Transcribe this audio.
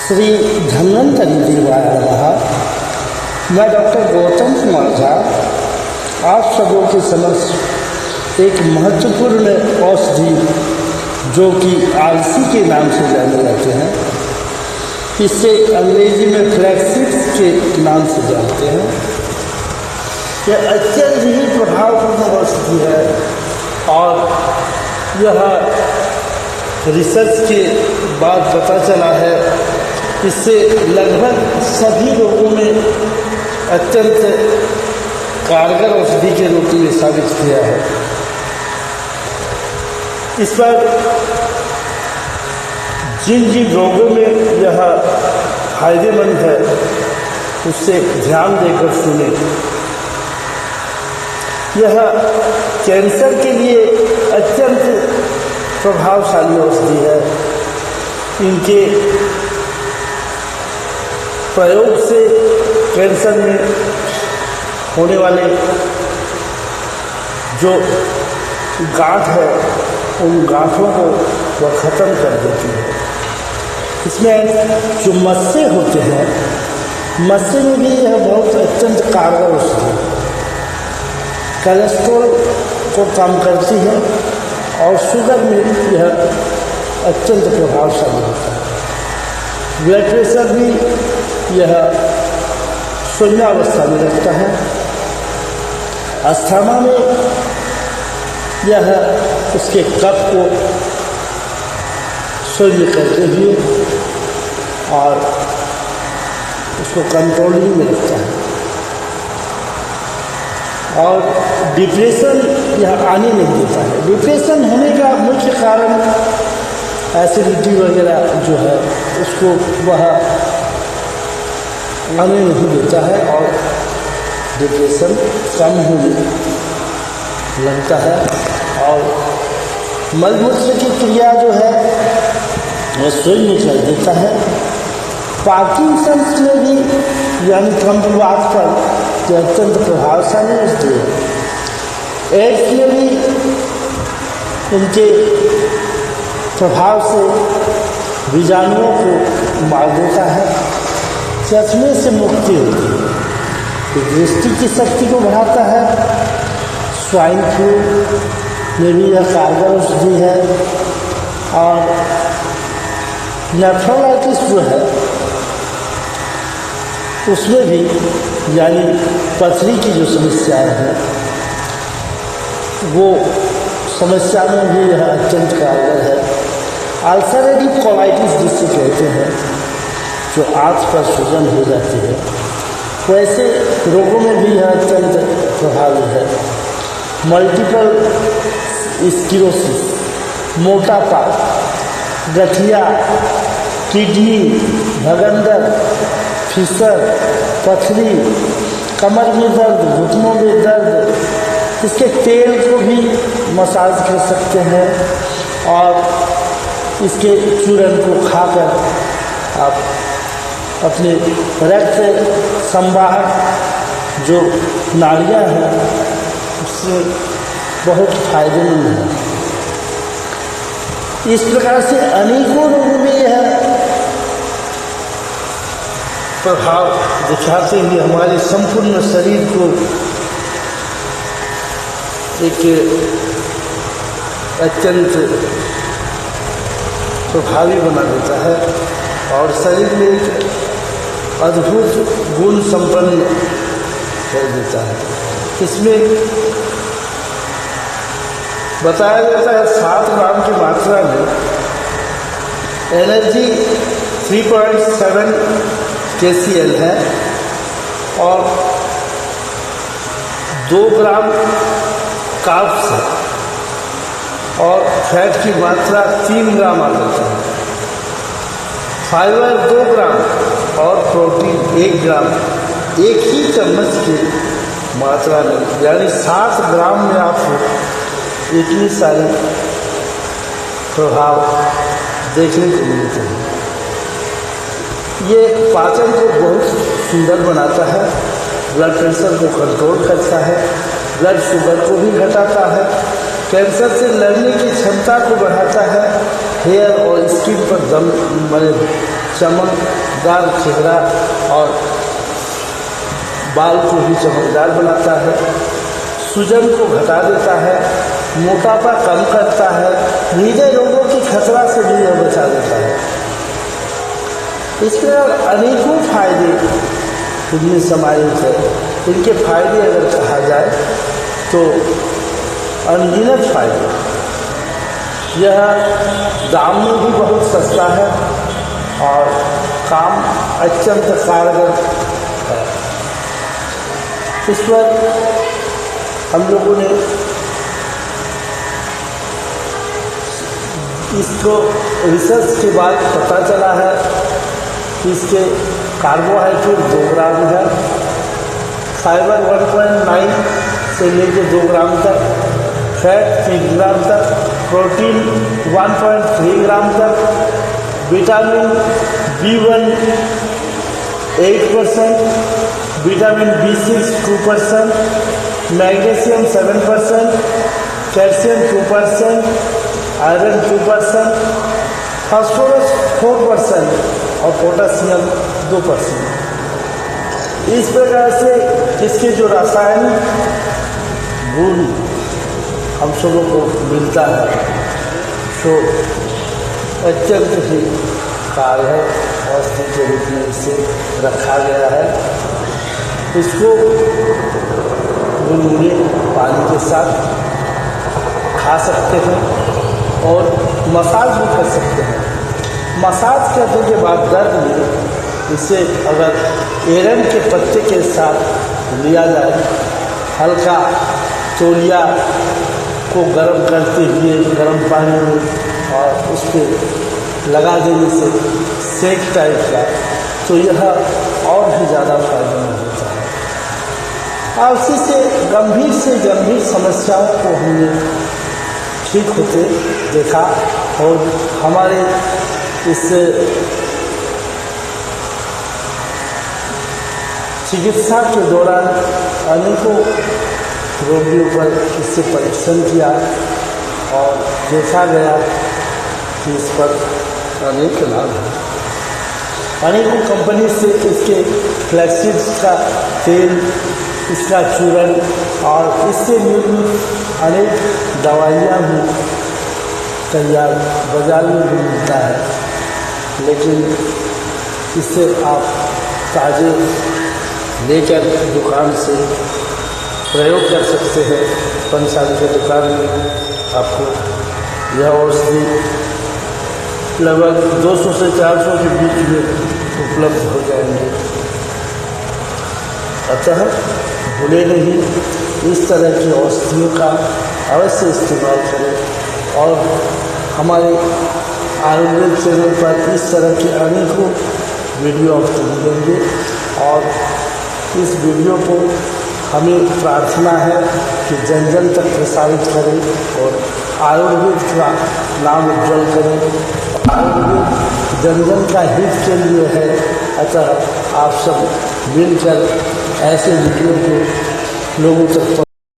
श्री धन्वंतरि देवाय नमः। मैं डॉक्टर गौतम कुमार झा आप सबों के समक्ष एक महत्वपूर्ण औषधि जो कि आलसी के नाम से जाने जाते हैं, इसे अंग्रेजी में फ्लैक्सीड्स के नाम से जानते हैं। यह अत्यंत ही प्रभावपूर्ण औषधि है और यह रिसर्च के बाद पता चला है इससे लगभग सभी रोगों में अत्यंत कारगर औषधि के रूप में साबित किया है। इस पर जिन जिन रोगों में यह फायदेमंद है उससे ध्यान देकर सुने। यह कैंसर के लिए अत्यंत प्रभावशाली औषधि है। इनके प्रयोग से कैंसर में होने वाले जो गांठ है उन गांठों को वह ख़त्म कर देती है। इसमें जो मस्से होते हैं, मस्से में भी यह बहुत अत्यंत कारगर औषधि है। कोलेस्ट्रॉल को कम करती है और शुगर में यह अत्यंत प्रभावशाली होता है। ब्लड प्रेशर भी यह शून्यावस्था में रहता है। अस्थमा में यह उसके कफ को शून्य करते हुए और उसको कंट्रोलिंग में रखता है। और डिप्रेशन यह आने नहीं देता है। डिप्रेशन होने का मुख्य कारण एसिडिटी वगैरह जो है उसको वह आने नहीं देता है और डिप्रेशन कम होने लगता है। और मलमूत्र की क्रिया जो है वह शून्य कर देता है। पार्किंसंस में भी यानी कम्पवात पर यह अत्यंत प्रभावशाली होती है। एड्स में भी इनके प्रभाव से बीजाणुओं को मार देता है। चश्मे से मुक्ति होती है। दृष्टि की शक्ति को बढ़ाता है। स्वाइन फ्लू में भी यह कारगर औषधि है। और नेफ्रोलाइटिस जो है उसमें भी यानी पथरी की जो समस्याएं हैं वो समस्या में भी यह अत्यंत कारगर है। अल्सरेटिव कोलाइटिस जिसे कहते हैं, जो आंत पर सूजन हो जाती है, वैसे रोगों में भी यह अत्यंत प्रभावी है। मल्टीपल स्क्लेरोसिस, मोटापा, गठिया, किडनी, भगंदर, फिसर, पथरी, कमर में दर्द, घुटनों में दर्द, इसके तेल को भी मसाज कर सकते हैं और इसके चूर्ण को खाकर आप अपने रक्त संवाहक जो नाड़ियाँ हैं उससे बहुत फायदेमंद है। इस प्रकार से अनेकों रोगों में यह प्रभाव दिखाते हुए हमारे संपूर्ण शरीर को एक अत्यंत प्रभावी बना देता है और शरीर में एक अद्भुत गुण संपन्न कर देता है। इसमें बताया जाता है 7 ग्राम की मात्रा में एनर्जी 3.7 KCl है और 2 ग्राम कार्ब्स है और फैट की मात्रा 3 ग्राम आ जाता है। फाइबर 2 ग्राम और प्रोटीन 1 ग्राम, एक ही चम्मच की मात्रा में यानी 7 ग्राम में आपको इतनी सारी प्रभाव देखने को मिलते हैं। ये पाचन को बहुत सुंदर बनाता है, ब्लड प्रेशर को कंट्रोल करता है, ब्लड शुगर को भी घटाता है, कैंसर से लड़ने की क्षमता को बढ़ाता है, हेयर और स्किन पर मैंने चमकदार चेहरा और बाल को भी चमकदार बनाता है, सूजन को घटा देता है, मोटापा कम करता है, हृदय रोगों की खतरा से भी यह बचा देता है। इसमें अनेकों फायदे इनमें समाहित है। इनके फायदे अगर कहा जाए तो अनगिनत फायदे। यह दाम में भी बहुत सस्ता है और काम अत्यंत कारगर है। इस पर हम लोगों ने इसको रिसर्च के बाद पता चला है कि इसके कार्बोहाइड्रेट 2 ग्राम है, फाइबर 1.9 से लेकर 2 ग्राम तक, फैट 3 ग्राम तक, प्रोटीन 1.3 ग्राम तक, vitamin B1 8%, vitamin B6 2%, magnesium 7%, calcium 2%, iron 2%, phosphorus 4% और पोटासियम 2%। इस प्रकार से इसके जो रासायनिक गुण हम सबों को मिलता है तो अत्यंत ही कार्य है, औषधि के रूप में इसे रखा गया है। इसको गुनगुने पानी के साथ खा सकते हैं और मसाज भी कर सकते हैं। मसाज करने के बाद दर्द में इसे अगर एरंड के पत्ते के साथ लिया जाए, हल्का तौलिया को गर्म करते हुए गर्म पानी में और उस पर लगा देने से सेक टाइप का, तो यह और भी ज़्यादा फायदेमंद होता है। और इसी से गंभीर समस्याओं को हमने ठीक होते देखा और हमारे इस चिकित्सा के दौरान अनेकों रोगियों पर इससे परीक्षण किया और देखा गया कि इस पर अनेक लाभ हैं। अनेकों कंपनी से इसके फ्लैक्सीड का तेल, इसका चूर्ण और इससे निर्मित अनेक दवाइयाँ भी तैयार बाजार में भी मिलता है, लेकिन इससे आप ताज़े लेकर दुकान से प्रयोग कर सकते हैं। पंचशाली की दुकान में आपको यह औषधि लगभग 200 से 400 के बीच में उपलब्ध हो जाएंगे। अतः भूले नहीं, इस तरह की औषधियों का अवश्य इस्तेमाल करें और हमारे आयुर्वेद चैनल पर इस तरह के अनेकों वीडियो आपको मिलेंगे और इस वीडियो को हमें प्रार्थना है कि जन जन तक प्रसारित करें और आयुर्वेद का नाम उज्ज्वल करें। आयुर्वेद जन जन का हित के लिए है, अतः आप सब मिलकर ऐसे वीडियो को लोगों तक